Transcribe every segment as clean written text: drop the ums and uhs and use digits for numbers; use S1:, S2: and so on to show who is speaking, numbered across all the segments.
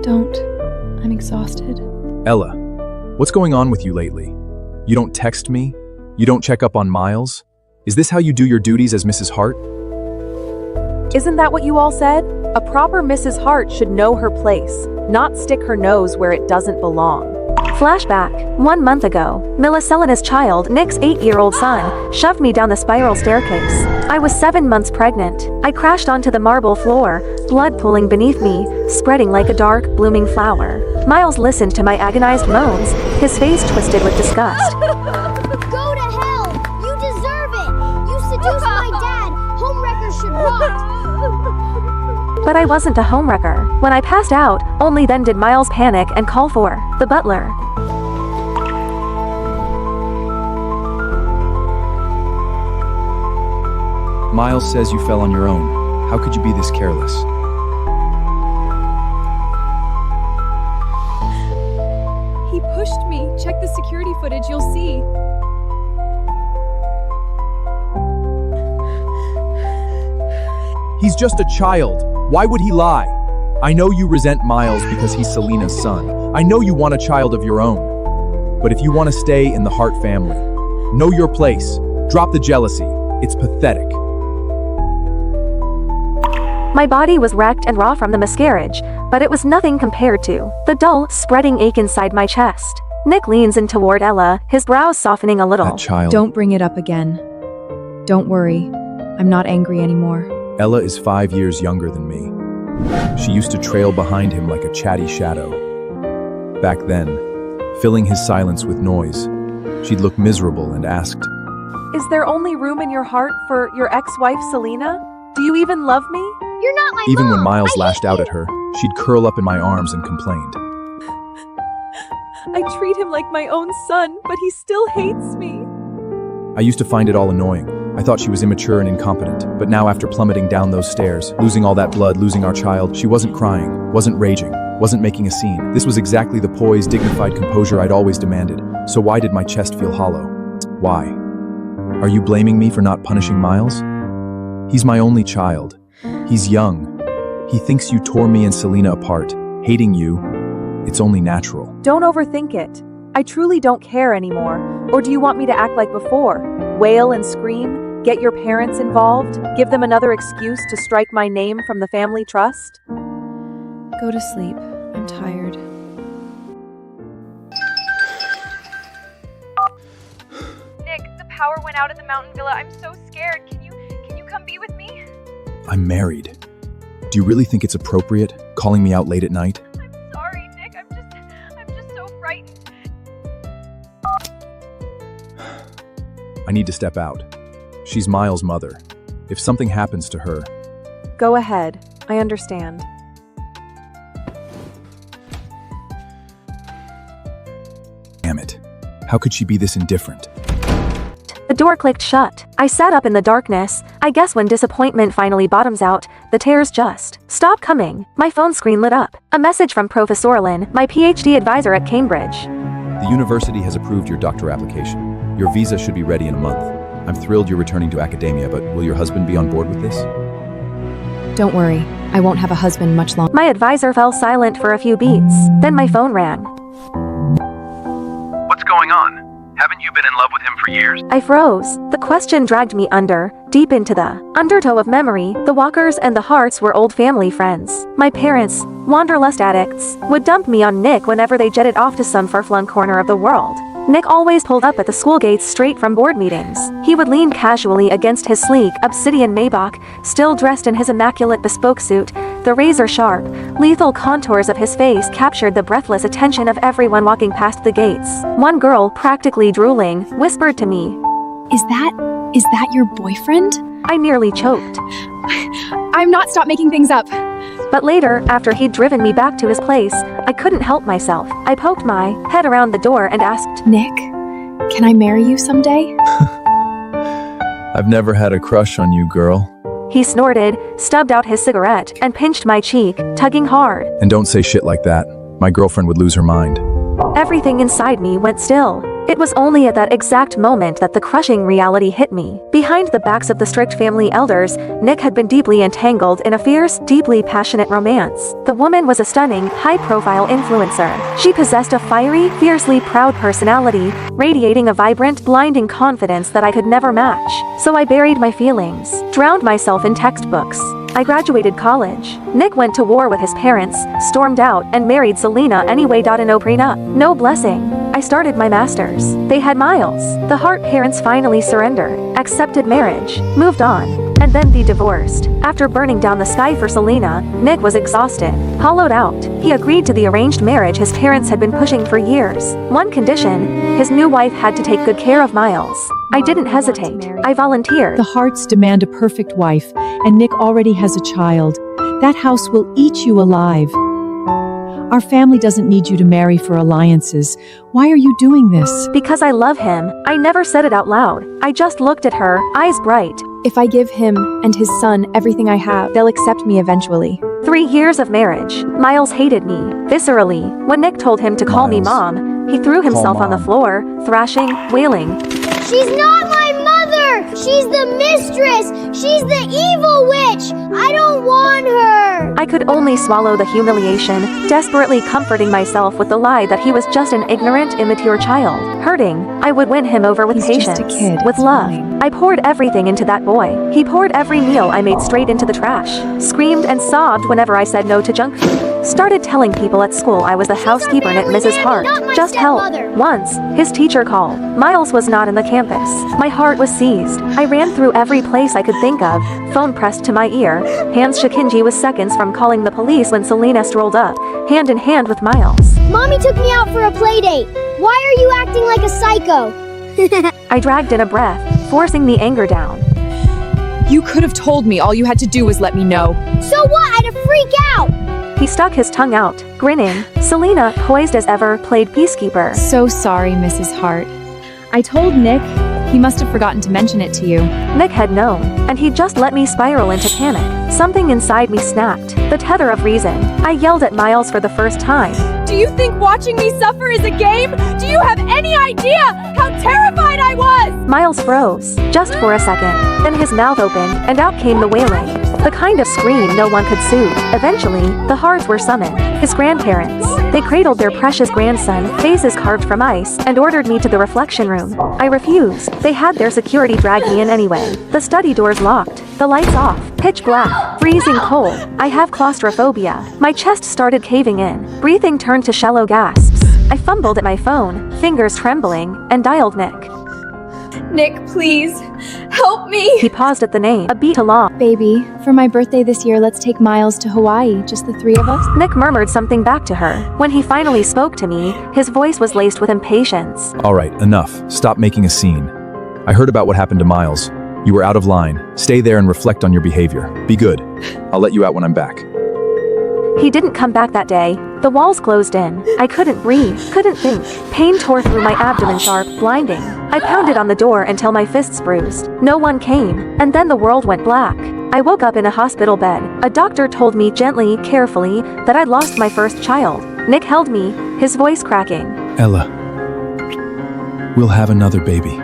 S1: Don't. I'm exhausted.
S2: Ella, what's going on with you lately? You don't text me? You don't check up on Miles? Is this how you do your duties as Mrs. Hart?
S3: Isn't that what you all said? A proper Mrs. Hart should know her place, not stick her nose where it doesn't belong.
S4: Flashback. 1 month ago, Milicelina's child, Nick's 8-year-old son, shoved me down the spiral staircase. I was 7 months pregnant. I crashed onto the marble floor, blood pooling beneath me, spreading like a dark, blooming flower. Miles listened to my agonized moans, his face twisted with disgust.
S5: Go to hell! You deserve it! You seduced my dad! Homewreckers should rot!
S4: But I wasn't a homewrecker. When I passed out, only then did Miles panic and call for the butler.
S2: Miles says you fell on your own. How could you be this careless?
S1: He pushed me. Check the security footage, you'll see.
S2: He's just a child. Why would he lie? I know you resent Miles because he's Selena's son. I know you want a child of your own. But if you want to stay in the Hart family, know your place. Drop the jealousy. It's pathetic.
S4: My body was wrecked and raw from the miscarriage, but it was nothing compared to the dull, spreading ache inside my chest. Nick leans in toward Ella, his brows softening a little.
S2: That child.
S1: Don't bring it up again. Don't worry. I'm not angry anymore.
S2: Ella is 5 years younger than me. She used to trail behind him like a chatty shadow. Back then, filling his silence with noise, she'd look miserable and asked,
S3: Is there only room in your heart for your ex-wife, Selena? Do you even love me?
S5: You're not my
S2: Even
S5: mom!
S2: when Miles
S5: I
S2: lashed
S5: hate
S2: out
S5: you.
S2: at her, she'd curl up in my arms and complained.
S3: I treat him like my own son, but he still hates me.
S2: I used to find it all annoying. I thought she was immature and incompetent, but now after plummeting down those stairs, losing all that blood, losing our child, she wasn't crying, wasn't raging, wasn't making a scene. This was exactly the poised, dignified composure I'd always demanded. So why did my chest feel hollow? Why? Are you blaming me for not punishing Miles? He's my only child. He's young. He thinks you tore me and Selena apart. Hating you, it's only natural.
S3: Don't overthink it. I truly don't care anymore. Or do you want me to act like before? Wail and scream? Get your parents involved? Give them another excuse to strike my name from the family trust?
S1: Go to sleep. I'm tired.
S6: Nick, the power went out at the mountain villa. I'm so scared. Can you come be with me?
S2: I'm married. Do you really think it's appropriate, calling me out late at night?
S6: I'm sorry, Nick. I'm just so frightened.
S2: I need to step out. She's Miles' mother. If something happens to her...
S3: Go ahead. I understand.
S2: Damn it. How could she be this indifferent?
S4: The door clicked shut. I sat up in the darkness. I guess when disappointment finally bottoms out, the tears just stop coming. My phone screen lit up. A message from Professor Lynn, my PhD advisor at Cambridge.
S2: The university has approved your doctor application. Your visa should be ready in a month. I'm thrilled you're returning to academia, but will your husband be on board with this?
S1: Don't worry. I won't have a husband much longer.
S4: My advisor fell silent for a few beats. Then my phone rang.
S7: What's going on? Haven't you been in love with him for years?
S4: I froze. The question dragged me deep into the undertow of memory. The Walkers and the Harts were old family friends. My parents, wanderlust addicts, would dump me on Nick whenever they jetted off to some far-flung corner of the world. Nick always pulled up at the school gates straight from board meetings. He would lean casually against his sleek, obsidian Maybach, still dressed in his immaculate bespoke suit. The razor-sharp, lethal contours of his face captured the breathless attention of everyone walking past the gates. One girl, practically drooling, whispered to me,
S1: Is that your boyfriend?
S4: I nearly choked.
S1: I'm not. Stop making things up.
S4: But later, after he'd driven me back to his place, I couldn't help myself. I poked my head around the door and asked,
S1: Nick, can I marry you someday?
S2: I've never had a crush on you, girl.
S4: He snorted, stubbed out his cigarette, and pinched my cheek, tugging hard.
S2: And don't say shit like that. My girlfriend would lose her mind.
S4: Everything inside me went still. It was only at that exact moment that the crushing reality hit me. Behind the backs of the strict family elders, Nick had been deeply entangled in a fierce, deeply passionate romance. The woman was a stunning, high-profile influencer. She possessed a fiery, fiercely proud personality, radiating a vibrant, blinding confidence that I could never match. So I buried my feelings, drowned myself in textbooks. I graduated college. Nick went to war with his parents, stormed out, and married Selena anyway. No prenup, no blessing. I started my master's. They had Miles. The Hart parents finally surrendered, accepted marriage, moved on, and then they divorced. After burning down the sky for Selena, Nick was exhausted, hollowed out. He agreed to the arranged marriage his parents had been pushing for years. One condition: his new wife had to take good care of Miles. I didn't hesitate. I volunteered.
S8: The Harts demand a perfect wife, and Nick already has a child. That house will eat you alive. Our family doesn't need you to marry for alliances. Why are you doing this?
S4: Because I love him. I never said it out loud. I just looked at her, eyes bright.
S1: If I give him and his son everything I have, they'll accept me eventually.
S4: 3 years of marriage. Miles hated me, viscerally. When Nick told him to call me Mom, he threw himself on the floor, thrashing, wailing.
S5: She's not my mother! She's the mistress! She's the evil witch! I don't want her!
S4: I could only swallow the humiliation, desperately comforting myself with the lie that he was just an ignorant, immature child. Hurting, I would win him over with
S1: He's
S4: patience,
S1: just a kid,
S4: with
S1: it's
S4: love.
S1: fine.
S4: I poured everything into that boy. He poured every meal I made straight into the trash, screamed and sobbed whenever I said no to junk food. Started telling people at school I was the housekeeper at Mrs. Hart.
S5: not my
S4: Just help.
S5: stepmother.
S4: Once, his teacher called. Miles was not in the campus. My heart was seized. I ran through every place I could think of, phone pressed to my ear. Hans Shakinji was seconds from calling the police when Selena strolled up, hand in hand with Miles.
S5: Mommy took me out for a play date. Why are you acting like a psycho?
S4: I dragged in a breath, forcing the anger down.
S1: You could have told me. All you had to do was let me know.
S5: So what? I'd have freak out!
S4: He stuck his tongue out, grinning. Selena, poised as ever, played peacekeeper.
S1: So sorry, Mrs. Hart. I told Nick. He must have forgotten to mention it to you.
S4: Nick had known, and he'd just let me spiral into panic. Something inside me snapped, the tether of reason. I yelled at Miles for the first time.
S6: Do you think watching me suffer is a game? Do you have any idea how terrified I was?
S4: Miles froze, just for a second. Then his mouth opened, and out came the wailing. The kind of scream no one could soothe. Eventually, the Harts were summoned. His grandparents. They cradled their precious grandson, faces carved from ice, and ordered me to the reflection room. I refused. They had their security drag me in anyway. The study doors locked. The lights off. Pitch black. Freezing cold. I have claustrophobia. My chest started caving in. Breathing turned to shallow gasps. I fumbled at my phone, fingers trembling, and dialed Nick.
S6: Nick, please, help me.
S4: He paused at the name, a beat too long.
S1: Baby, for my birthday this year, let's take Miles to Hawaii, just the 3 of us.
S4: Nick murmured something back to her. When he finally spoke to me, his voice was laced with impatience.
S2: All right, enough. Stop making a scene. I heard about what happened to Miles. You were out of line. Stay there and reflect on your behavior. Be good. I'll let you out when I'm back.
S4: He didn't come back that day. The walls closed in. I couldn't breathe, couldn't think. Pain tore through my abdomen sharp, blinding. I pounded on the door until my fists bruised. No one came, and then the world went black. I woke up in a hospital bed. A doctor told me gently, carefully, that I'd lost my first child. Nick held me, his voice cracking.
S2: Ella, we'll have another baby.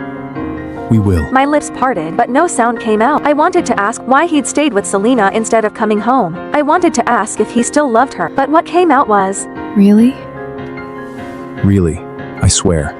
S2: We will.
S4: My lips parted, but no sound came out. I wanted to ask why he'd stayed with Selena instead of coming home. I wanted to ask if he still loved her, but what came out was,
S1: Really?
S2: Really, I swear.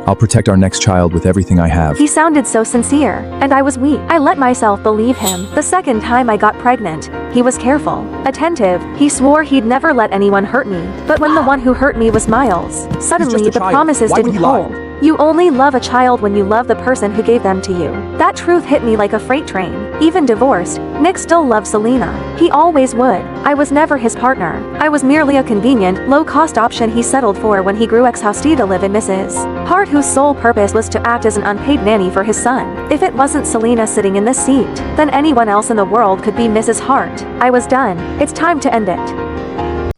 S2: I'll protect our next child with everything I have.
S4: he sounded so sincere, and I was weak. I let myself believe him. The second time I got pregnant, he was careful, attentive. He swore he'd never let anyone hurt me. But when the one who hurt me was Miles, suddenly
S2: just a
S4: the
S2: child.
S4: promises
S2: Why would
S4: didn't
S2: he lie?
S4: hold. You only love a child when you love the person who gave them to you. That truth hit me like a freight train. Even divorced, Nick still loved Selena. He always would. I was never his partner. I was merely a convenient, low-cost option he settled for when he grew ex-housey to live in Mrs. Hart, whose sole purpose was to act as an unpaid nanny for his son. If it wasn't Selena sitting in this seat, then anyone else in the world could be Mrs. Hart. I was done. It's time to end it.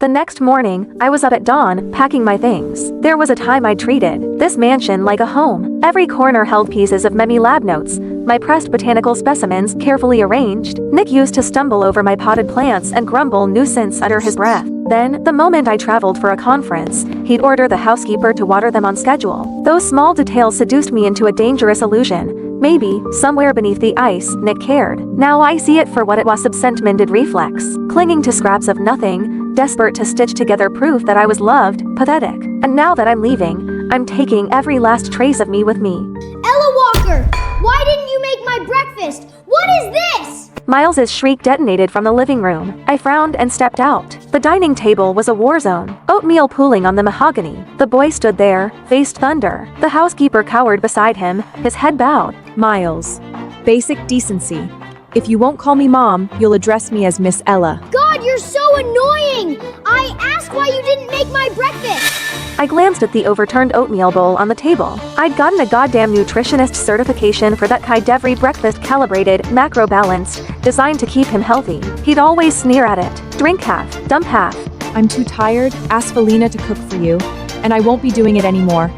S4: The next morning, I was up at dawn, packing my things. There was a time I treated this mansion like a home. Every corner held pieces of many lab notes, my pressed botanical specimens carefully arranged. Nick used to stumble over my potted plants and grumble nuisance under his breath. Then, the moment I traveled for a conference, he'd order the housekeeper to water them on schedule. Those small details seduced me into a dangerous illusion. Maybe, somewhere beneath the ice, Nick cared. Now I see it for what it was, absent-minded reflex. Clinging to scraps of nothing, desperate to stitch together proof that I was loved, pathetic. And now that I'm leaving, I'm taking every last trace of me with me.
S5: Ella Walker, why didn't you make my breakfast? What is this?
S4: Miles's shriek detonated from the living room. I frowned and stepped out. The dining table was a war zone. Oatmeal pooling on the mahogany. The boy stood there, faced thunder. The housekeeper cowered beside him, his head bowed.
S1: Miles. Basic decency. If you won't call me Mom, you'll address me as Miss Ella.
S5: God, you're so annoying! I asked why you didn't make my breakfast!
S4: I glanced at the overturned oatmeal bowl on the table. I'd gotten a goddamn nutritionist certification for that Kai-Devry breakfast, calibrated, macro-balanced, designed to keep him healthy. He'd always sneer at it. Drink half, dump half.
S1: I'm too tired. Ask Felina to cook for you, and I won't be doing it anymore.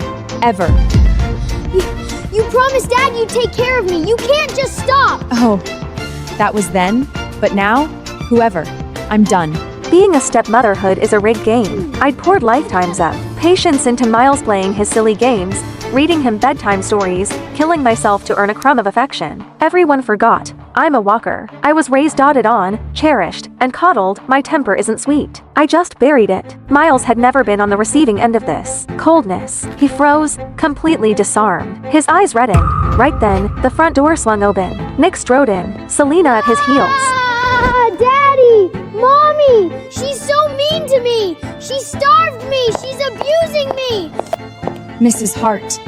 S1: Ever.
S5: You promised Dad you'd take care of me. You can't just stop!
S1: Oh, that was then, but now, whoever. I'm done.
S4: Being a stepmotherhood is a rigged game. I'd poured lifetimes of patience into Miles playing his silly games, reading him bedtime stories, killing myself to earn a crumb of affection. Everyone forgot. I'm a Walker. I was raised, doted on, cherished, and coddled. My temper isn't sweet. I just buried it. Miles had never been on the receiving end of this coldness. He froze, completely disarmed. His eyes reddened. Right then, the front door swung open. Nick strode in, Selena at his heels.
S5: Ah, Daddy! Mommy! She's so mean to me! She starved me! She's abusing me!
S9: Mrs. Hart,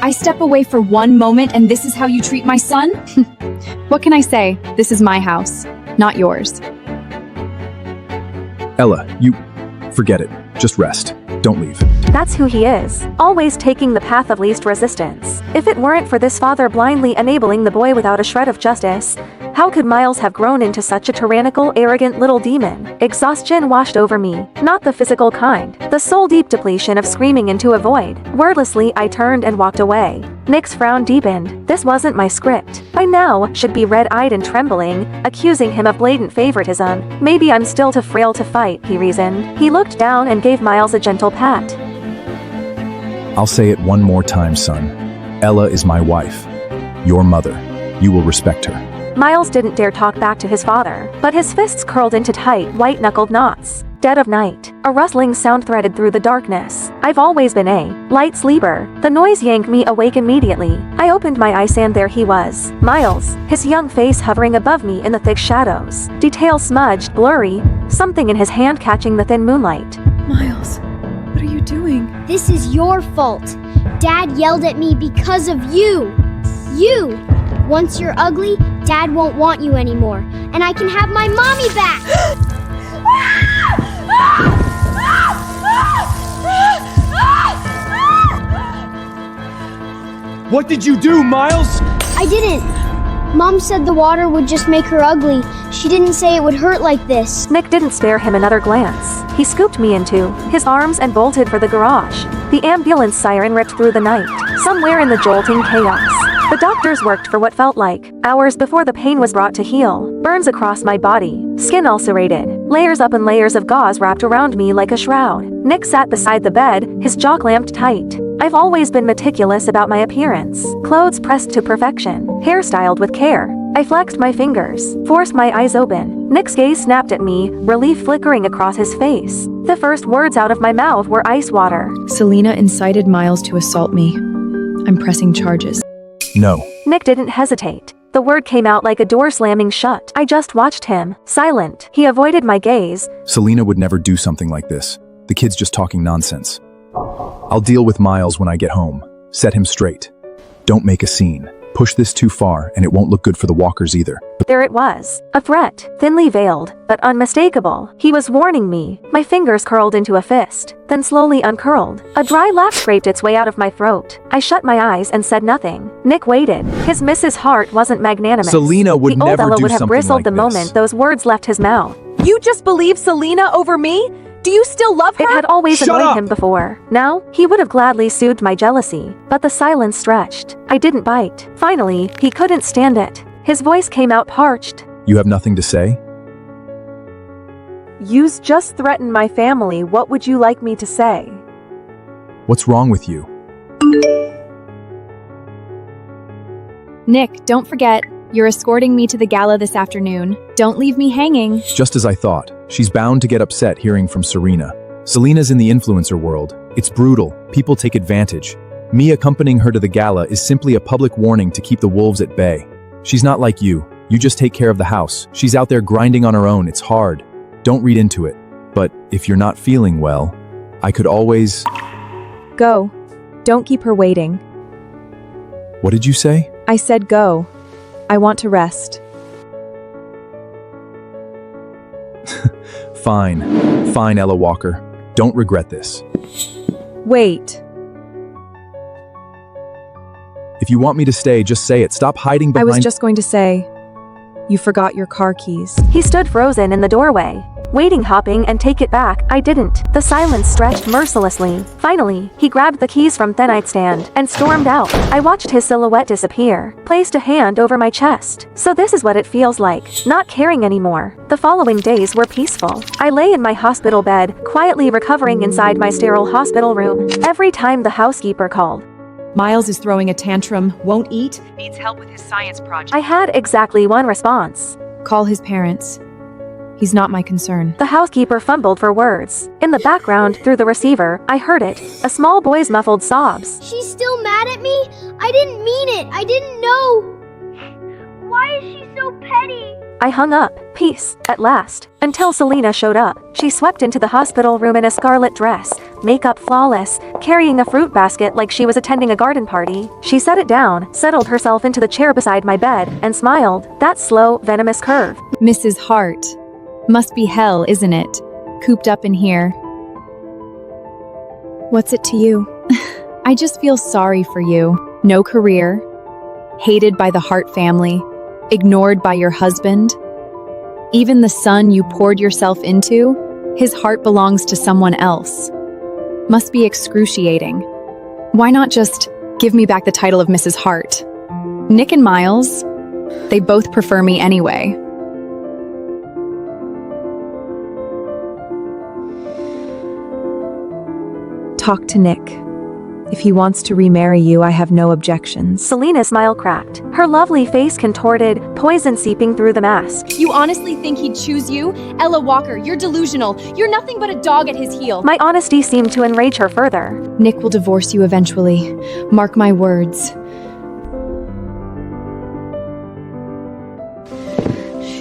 S9: I step away for one moment and this is how you treat my son?
S1: What can I say? This is my house, not yours.
S2: Ella, forget it. Just rest. Don't leave.
S4: That's who he is, always taking the path of least resistance. If it weren't for this father blindly enabling the boy without a shred of justice, how could Miles have grown into such a tyrannical, arrogant little demon? Exhaustion washed over me, not the physical kind, the soul-deep depletion of screaming into a void. Wordlessly, I turned and walked away. Nick's frown deepened. This wasn't my script. By now, should be red-eyed and trembling, accusing him of blatant favoritism. Maybe I'm still too frail to fight, he reasoned. He looked down and gave Miles a gentle pat.
S2: I'll say it one more time, son. Ella is my wife. Your mother. You will respect her.
S4: Miles didn't dare talk back to his father, but his fists curled into tight, white-knuckled knots. Dead of night, a rustling sound threaded through the darkness. I've always been a light sleeper. The noise yanked me awake immediately. I opened my eyes and there he was. Miles, his young face hovering above me in the thick shadows. Details smudged, blurry, something in his hand catching the thin moonlight.
S1: Miles, what are you doing?
S5: This is your fault. Dad yelled at me because of you. You! Once you're ugly, Dad won't want you anymore, and I can have my mommy back!
S10: What did you do, Miles?
S5: I didn't. Mom said the water would just make her ugly. She didn't say it would hurt like this.
S4: Nick didn't spare him another glance. He scooped me into his arms and bolted for the garage. The ambulance siren ripped through the night, somewhere in the jolting chaos. The doctors worked for what felt like hours before the pain was brought to heal. Burns across my body, skin ulcerated, layers up and layers of gauze wrapped around me like a shroud. Nick sat beside the bed, his jaw clamped tight. I've always been meticulous about my appearance. Clothes pressed to perfection, hair styled with care. I flexed my fingers, forced my eyes open. Nick's gaze snapped at me, relief flickering across his face. The first words out of my mouth were ice water.
S1: Selena incited Miles to assault me. I'm pressing charges.
S2: No.
S4: Nick didn't hesitate. The word came out like a door slamming shut. I just watched him, silent. He avoided my gaze.
S2: Selena would never do something like this. The kid's just talking nonsense. I'll deal with Miles when I get home. Set him straight. Don't make a scene. Push this too far, and it won't look good for the Walkers either.
S4: There it was. A threat, thinly veiled, but unmistakable. He was warning me. My fingers curled into a fist, then slowly uncurled. A dry laugh scraped its way out of my throat. I shut my eyes and said nothing. Nick waited. His Mrs. Hart wasn't magnanimous.
S2: Selena would never
S4: Ella
S2: do
S4: would have
S2: something
S4: bristled
S2: like
S4: the
S2: this.
S4: moment those words left his mouth.
S3: You just believe Selena over me? Do you still love her?
S4: It had always
S10: Shut
S4: annoyed
S10: up!
S4: him before. Now, he would have gladly soothed my jealousy, but the silence stretched. I didn't bite. Finally, he couldn't stand it. His voice came out parched.
S2: You have nothing to say?
S3: You just threatened my family. What would you like me to say?
S2: What's wrong with you?
S9: Nick, don't forget, you're escorting me to the gala this afternoon. Don't leave me hanging.
S2: Just as I thought. She's bound to get upset hearing from Serena. Selena's in the influencer world. It's brutal. People take advantage. Me accompanying her to the gala is simply a public warning to keep the wolves at bay. She's not like you. You just take care of the house. She's out there grinding on her own. It's hard. Don't read into it. But if you're not feeling well, I could always...
S1: Go. Don't keep her waiting.
S2: What did you say?
S1: I said go. I want to rest.
S2: Fine. Fine, Ella Walker. Don't regret this.
S1: Wait.
S2: If you want me to stay, just say it. Stop hiding
S1: I
S2: behind...
S1: was just going to say, you forgot your car keys.
S4: He stood frozen in the doorway, waiting, hopping, and take it back. I didn't. The silence stretched mercilessly. Finally, he grabbed the keys from the nightstand and stormed out. I watched his silhouette disappear, placed a hand over my chest. So this is what it feels like, not caring anymore. The following days were peaceful. I lay in my hospital bed, quietly recovering inside my sterile hospital room. Every time the housekeeper called,
S8: Miles is throwing a tantrum, won't eat.
S3: Needs help with his science project.
S4: I had exactly one response.
S8: Call his parents. He's not my concern.
S4: The housekeeper fumbled for words. In the background, through the receiver, I heard it. A small boy's muffled sobs.
S5: She's still mad at me? I didn't mean it. I didn't know. Why is she so petty?
S4: I hung up. Peace, at last. Until Selena showed up. She swept into the hospital room in a scarlet dress, makeup flawless, carrying a fruit basket like she was attending a garden party. She set it down, settled herself into the chair beside my bed, and smiled. That slow, venomous curve.
S9: Mrs. Hart. Must be hell, isn't it? Cooped up in here. What's it to you? I just feel sorry for you. No career. Hated by the Hart family. Ignored by your husband. Even the son you poured yourself into, his heart belongs to someone else. Must be excruciating. Why not just give me back the title of Mrs. Hart? Nick and Miles, they both prefer me anyway.
S1: Talk to Nick. If he wants to remarry you, I have no objections.
S4: Selena's smile cracked. Her lovely face contorted, poison seeping through the mask.
S9: You honestly think he'd choose you? Ella Walker, you're delusional. You're nothing but a dog at his heel.
S4: My honesty seemed to enrage her further.
S9: Nick will divorce you eventually. Mark my words.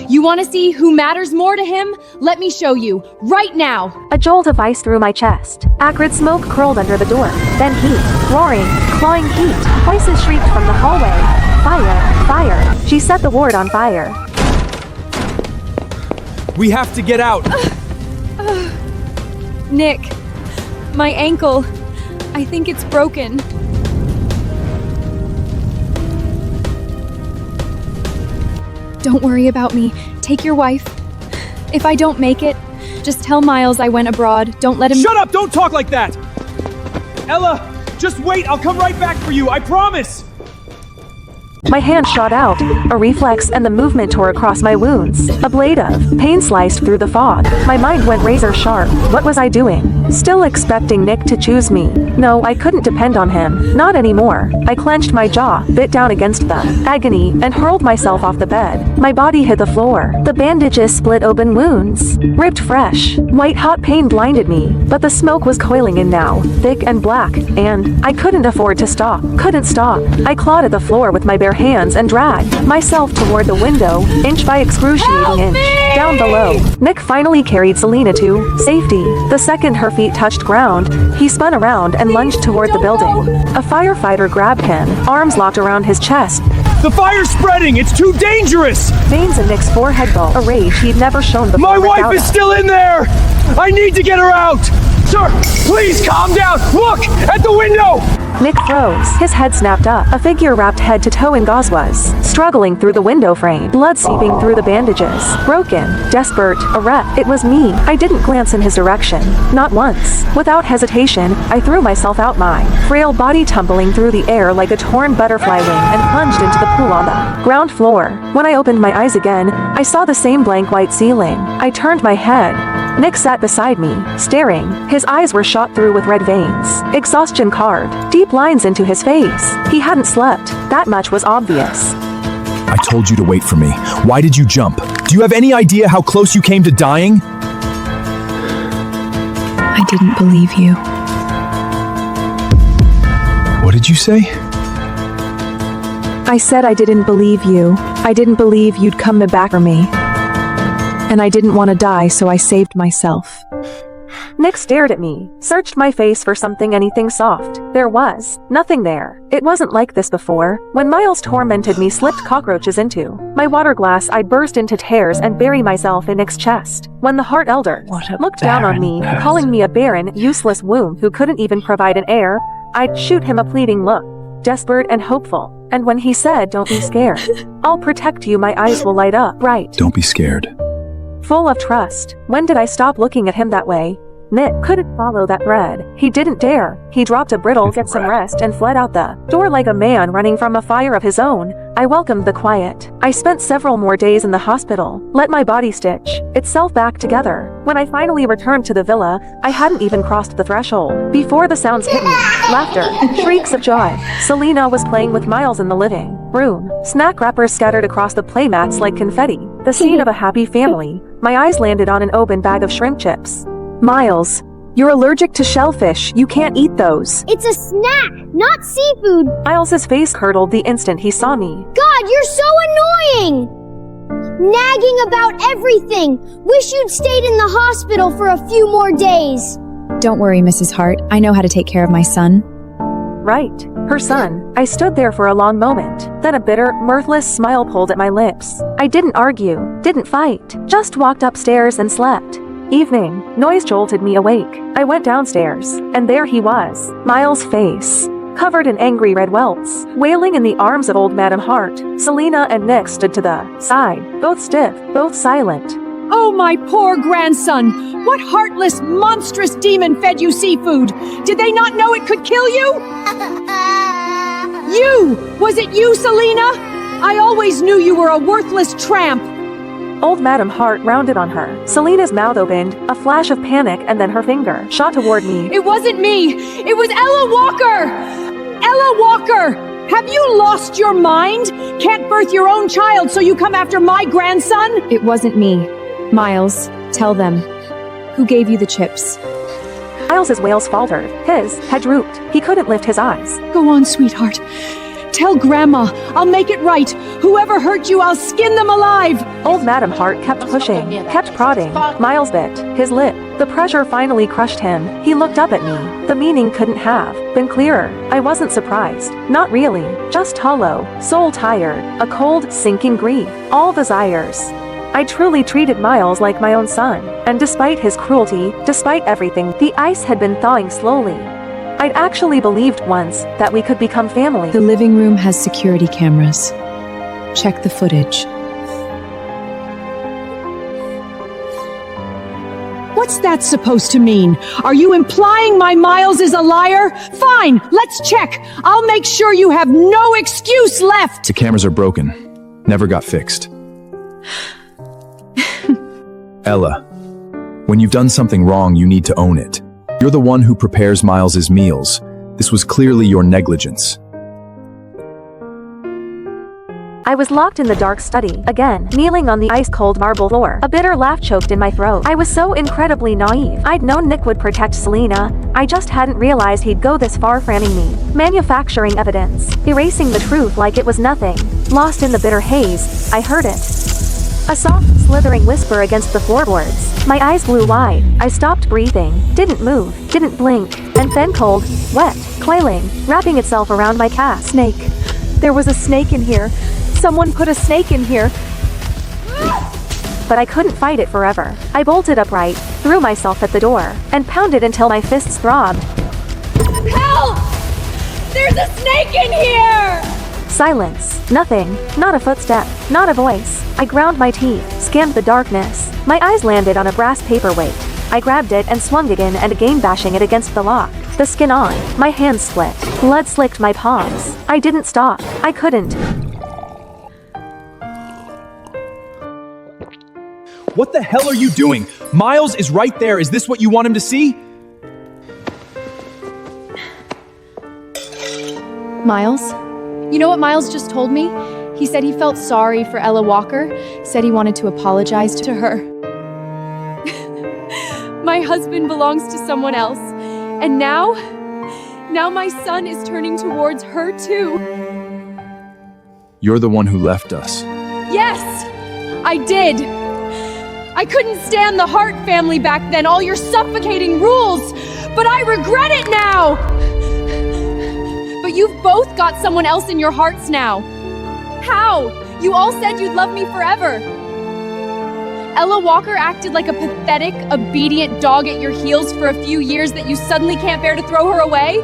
S9: You want to see who matters more to him? Let me show you, right now!
S4: A jolt of ice through my chest. Acrid smoke curled under the door. Then heat. Roaring, clawing heat. Voices shrieked from the hallway. Fire, fire. She set the ward on fire.
S10: We have to get out!
S9: Nick, my ankle. I think it's broken. Don't worry about me. Take your wife. If I don't make it, just tell Miles I went abroad. Don't let him—
S10: Shut up! Don't talk like that! Ella, just wait! I'll come right back for you, I promise!
S4: My hand shot out, a reflex, and the movement tore across my wounds. A blade of pain sliced through the fog. My mind went razor sharp. What was I doing? Still expecting Nick to choose me. No, I couldn't depend on him. Not anymore. I clenched my jaw, bit down against the agony, and hurled myself off the bed. My body hit the floor. The bandages split open wounds. Ripped fresh. White-hot pain blinded me, but the smoke was coiling in now, thick and black, and I couldn't afford to stop. Couldn't stop. I clawed at the floor with my bare hands and dragged myself toward the window, inch by excruciating inch. Down below, Nick finally carried Selena to safety. The second her feet touched ground, he spun around and lunged toward the building. A firefighter grabbed him, arms locked around his chest.
S10: The fire's spreading! It's too dangerous!
S4: Veins in Nick's forehead glow, a rage he'd never shown before.
S10: My wife
S4: without
S10: is
S4: us.
S10: still in there! I need to get her out! Sir, please calm down. Look at the window.
S3: Nick froze. His head snapped up. A figure wrapped head to toe in gauze was struggling through the window frame, blood seeping through the bandages. Broken, desperate, a wreck. It was me. I didn't glance in his direction. Not once. Without hesitation, I threw myself out, my frail body tumbling through the air like a torn butterfly wing, and plunged into the pool on the ground floor. When I opened my eyes again, I saw the same blank white ceiling. I turned my head. Nick sat beside me, staring. His eyes were shot through with red veins. Exhaustion carved deep lines into his face. He hadn't slept. That much was obvious.
S2: I told you to wait for me. Why did you jump? Do you have any idea how close you came to dying?
S9: I didn't believe you.
S2: What did you say?
S1: I said I didn't believe you. I didn't believe you'd come back for me. And I didn't want to die, so I saved myself.
S3: Nick stared at me, searched my face for anything soft. There was nothing there. It wasn't like this before. When Miles tormented me, slipped cockroaches into my water glass, I'd burst into tears and bury myself in Nick's chest. When the Heart Elder looked down on me, calling me a barren, useless womb who couldn't even provide an heir, I'd shoot him a pleading look, desperate and hopeful. And when he said, "Don't be scared. I'll protect you," my eyes will light up bright.
S2: Don't be scared.
S3: Full of trust. When did I stop looking at him that way? Nick couldn't follow that thread. He didn't dare. He dropped a brittle, "Get some rest," and fled out the door like a man running from a fire of his own. I welcomed the quiet. I spent several more days in the hospital, let my body stitch itself back together. When I finally returned to the villa, I hadn't even crossed the threshold before the sounds hit me. Laughter, shrieks of joy. Selena was playing with Miles in the living room. Snack wrappers scattered across the playmats like confetti. The scene of a happy family. My eyes landed on an open bag of shrimp chips.
S1: Miles, you're allergic to shellfish. You can't eat those.
S5: It's a snack, not seafood.
S3: Miles's face curdled the instant he saw me.
S5: God, you're so annoying! Nagging about everything. Wish you'd stayed in the hospital for a few more days.
S9: Don't worry, Mrs. Hart. I know how to take care of my son.
S3: Right. Her son. I stood there for a long moment. Then a bitter, mirthless smile pulled at my lips. I didn't argue, didn't fight, just walked upstairs and slept. Evening. Noise jolted me awake. I went downstairs, and there he was. Miles' face, covered in angry red welts, wailing in the arms of old Madam Hart. Selena and Nick stood to the side, both stiff, both silent.
S8: Oh, my poor grandson! What heartless, monstrous demon fed you seafood? Did they not know it could kill you? You! Was it you, Selena? I always knew you were a worthless tramp!
S3: Old Madam Hart rounded on her. Selena's mouth opened, a flash of panic, and then her finger shot toward me.
S8: It wasn't me! It was Ella Walker! Ella Walker! Have you lost your mind? Can't birth your own child, so you come after my grandson?
S9: It wasn't me. Miles, tell them. Who gave you the chips?
S3: Miles's wails faltered. His head drooped. He couldn't lift his eyes.
S8: Go on, sweetheart. Tell Grandma. I'll make it right. Whoever hurt you, I'll skin them alive.
S3: Old Madam Hart kept pushing, kept prodding. Miles bit his lip. The pressure finally crushed him. He looked up at me. The meaning couldn't have been clearer. I wasn't surprised. Not really. Just hollow, soul tired, a cold, sinking grief. All desires. I truly treated Miles like my own son. And despite his cruelty, despite everything, the ice had been thawing slowly. I'd actually believed once that we could become family.
S9: The living room has security cameras. Check the footage.
S8: What's that supposed to mean? Are you implying my Miles is a liar? Fine, let's check. I'll make sure you have no excuse left.
S2: The cameras are broken. Never got fixed. Ella, when you've done something wrong, you need to own it. You're the one who prepares Miles's meals. This was clearly your negligence.
S3: I was locked in the dark study, again, kneeling on the ice-cold marble floor. A bitter laugh choked in my throat. I was so incredibly naive. I'd known Nick would protect Selena. I just hadn't realized he'd go this far framing me. Manufacturing evidence. Erasing the truth like it was nothing. Lost in the bitter haze, I heard it. A soft, slithering whisper against the floorboards. My eyes blew wide. I stopped breathing, didn't move, didn't blink, and then cold, wet, coiling, wrapping itself around my calf.
S1: Snake. There was a snake in here. Someone put a snake in here.
S3: But I couldn't fight it forever. I bolted upright,
S4: threw myself at the door and pounded until my fists throbbed.
S6: Help! There's a snake in here!
S4: Silence. Nothing. Not a footstep. Not a voice. I ground my teeth, scanned the darkness. My eyes landed on a brass paperweight. I grabbed it and swung again and again, bashing it against the lock. The skin on. My hands split. Blood slicked my palms. I didn't stop. I couldn't.
S10: What the hell are you doing? Miles is right there. Is this what you want him to see?
S9: Miles? You know what Miles just told me? He said he felt sorry for Ella Walker, said he wanted to apologize to her. My husband belongs to someone else, and now my son is turning towards her too.
S2: You're the one who left us.
S9: Yes, I did. I couldn't stand the Hart family back then, all your suffocating rules, but I regret it now. But you've both got someone else in your hearts now. How? You all said you'd love me forever. Ella Walker acted like a pathetic, obedient dog at your heels for a few years that you suddenly can't bear to throw her away?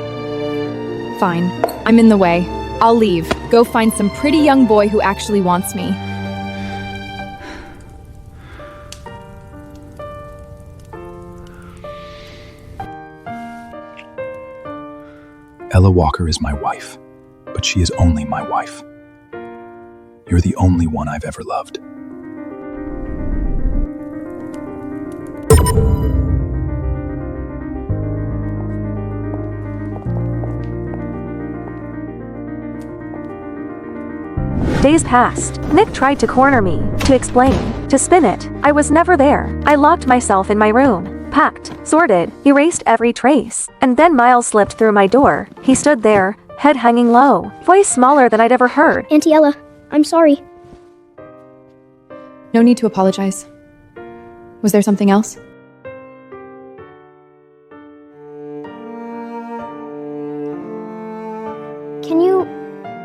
S9: Fine. I'm in the way. I'll leave. Go find some pretty young boy who actually wants me.
S2: Ella Walker is my wife, but she is only my wife. You're the only one I've ever loved.
S4: Days passed. Nick tried to corner me, to explain, to spin it. I was never there. I locked myself in my room, packed, sorted, erased every trace. And then Miles slipped through my door. He stood there, head hanging low, voice smaller than I'd ever heard.
S5: Auntie Ella, I'm sorry.
S9: No need to apologize. Was there something else?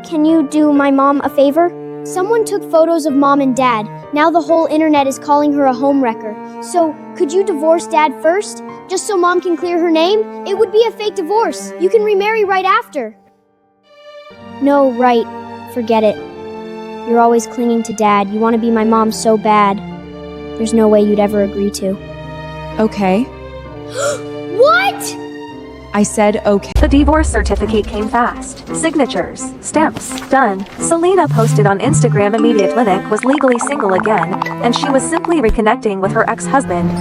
S5: Can you do my mom a favor? Someone took photos of mom and dad. Now the whole internet is calling her a homewrecker. So, could you divorce dad first? Just so mom can clear her name? It would be a fake divorce. You can remarry right after. No, right. Forget it. You're always clinging to dad. You want to be my mom so bad. There's no way you'd ever agree to.
S9: Okay.
S5: What?
S9: I said okay.
S4: The divorce certificate came fast. Signatures, stamps, done. Selena posted on Instagram immediately Nick was legally single again, and she was simply reconnecting with her ex-husband.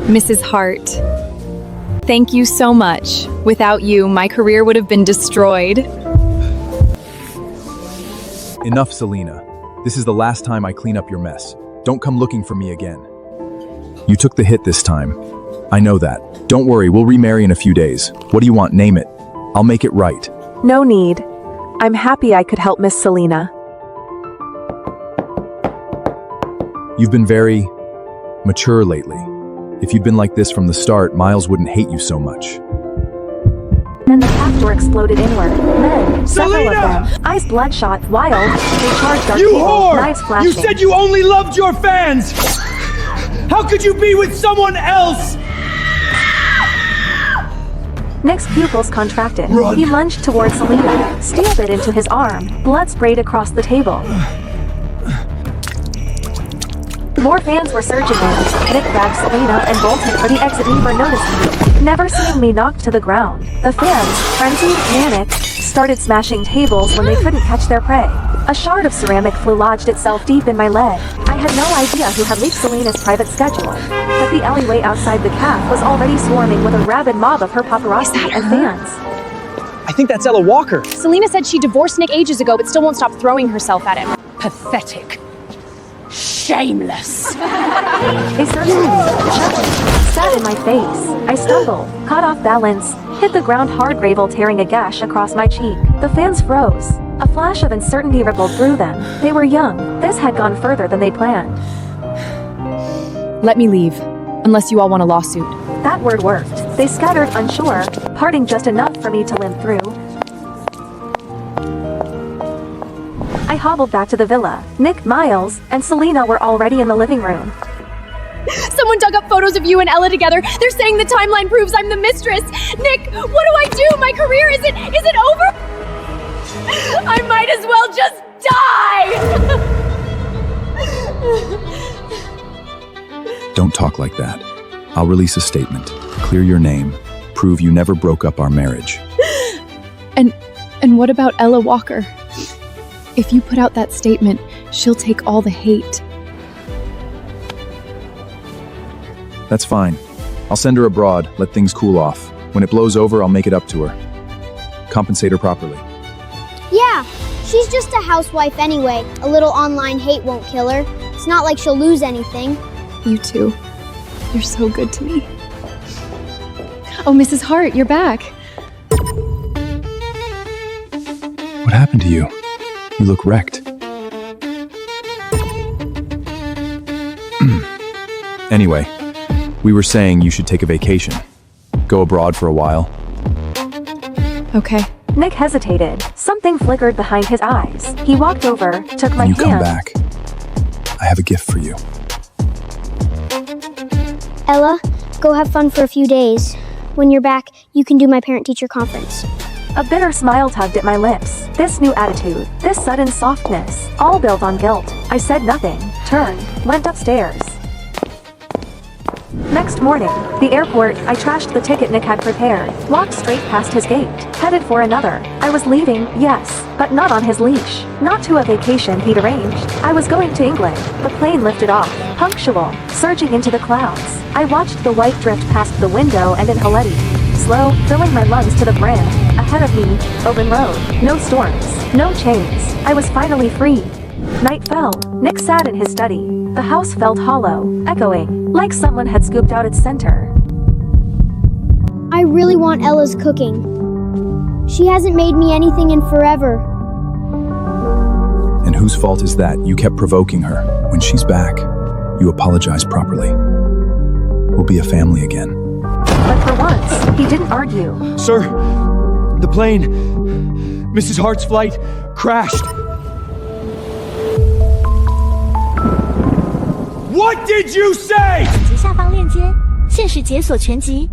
S9: Mrs. Hart, thank you so much. Without you, my career would have been destroyed.
S2: Enough, Selena. This is the last time I clean up your mess. Don't come looking for me again. You took the hit this time. I know that. Don't worry, we'll remarry in a few days. What do you want? Name it. I'll make it right.
S3: No need. I'm happy I could help Miss Selena.
S2: You've been very mature lately. If you'd been like this from the start, Miles wouldn't hate you so much.
S4: Then the half door exploded inward. Men, several of them, eyes bloodshot, wild, they charged our
S10: You
S4: table,
S10: whore!
S4: knives flashing.
S10: You said you only loved your fans! How could you be with someone else?
S4: Nick's pupils contracted.
S10: Run.
S4: He lunged towards Selena, stabbed it into his arm. Blood sprayed across the table. More fans were surging in. Nick grabbed Selena and bolted for the exit, never noticing me. Never seeing me knocked to the ground. The fans, frenzied, manic, started smashing tables when they couldn't catch their prey. A shard of ceramic lodged itself deep in my leg. I had no idea who had leaked Selena's private schedule, but the alleyway outside the cafe was already swarming with a rabid mob of her paparazzi and fans.
S10: I think that's Ella Walker.
S11: Selena said she divorced Nick ages ago, but still won't stop throwing herself at him. Pathetic. Shameless.
S4: They searched me, shoved, sat in my face. I stumbled, caught off balance, hit the ground hard, gravel tearing a gash across my cheek. The fans froze. A flash of uncertainty rippled through them. They were young. This had gone further than they planned.
S9: Let me leave, unless you all want a lawsuit.
S4: That word worked. They scattered unsure, parting just enough for me to limp through. I hobbled back to the villa. Nick, Miles, and Selena were already in the living room.
S11: dug up photos of you and Ella together. They're saying the timeline proves I'm the mistress. Nick, what do I do? My career isn't over? I might as well just die!
S2: Don't talk like that. I'll release a statement. Clear your name. Prove you never broke up our marriage.
S9: And what about Ella Walker? If you put out that statement, she'll take all the hate.
S2: That's fine. I'll send her abroad, let things cool off. When it blows over, I'll make it up to her. Compensate her properly.
S5: Yeah, she's just a housewife anyway. A little online hate won't kill her. It's not like she'll lose anything.
S9: You too. You're so good to me. Oh, Mrs. Hart, you're back.
S2: What happened to you? You look wrecked. Anyway, we were saying you should take a vacation. Go abroad for a while.
S9: Okay.
S4: Nick hesitated. Something flickered behind his eyes. He walked over, took my
S2: When you
S4: hand.
S2: come back, I have a gift for you.
S5: Ella, go have fun for a few days. When you're back, you can do my parent-teacher conference.
S4: A bitter smile tugged at my lips. This new attitude, this sudden softness, all built on guilt. I said nothing, turned, went upstairs. Next morning, the airport, I trashed the ticket Nick had prepared, walked straight past his gate, headed for another. I was leaving, yes, but not on his leash. Not to a vacation he'd arranged. I was going to England. The plane lifted off, punctual, surging into the clouds. I watched the white drift past the window and in Haleti. Slow, filling my lungs to the brim. Ahead of me, open road. No storms, no chains. I was finally free. Night fell. Nick sat in his study. The house felt hollow, echoing, like someone had scooped out its center.
S5: I really want Ella's cooking. She hasn't made me anything in forever.
S2: And whose fault is that? You kept provoking her. When she's back, you apologize properly. We'll be a family again.
S4: But for once, he didn't argue.
S10: Sir, the plane, Mrs. Hart's flight, crashed. What did you say?
S12: 下方链接，限时解锁全集。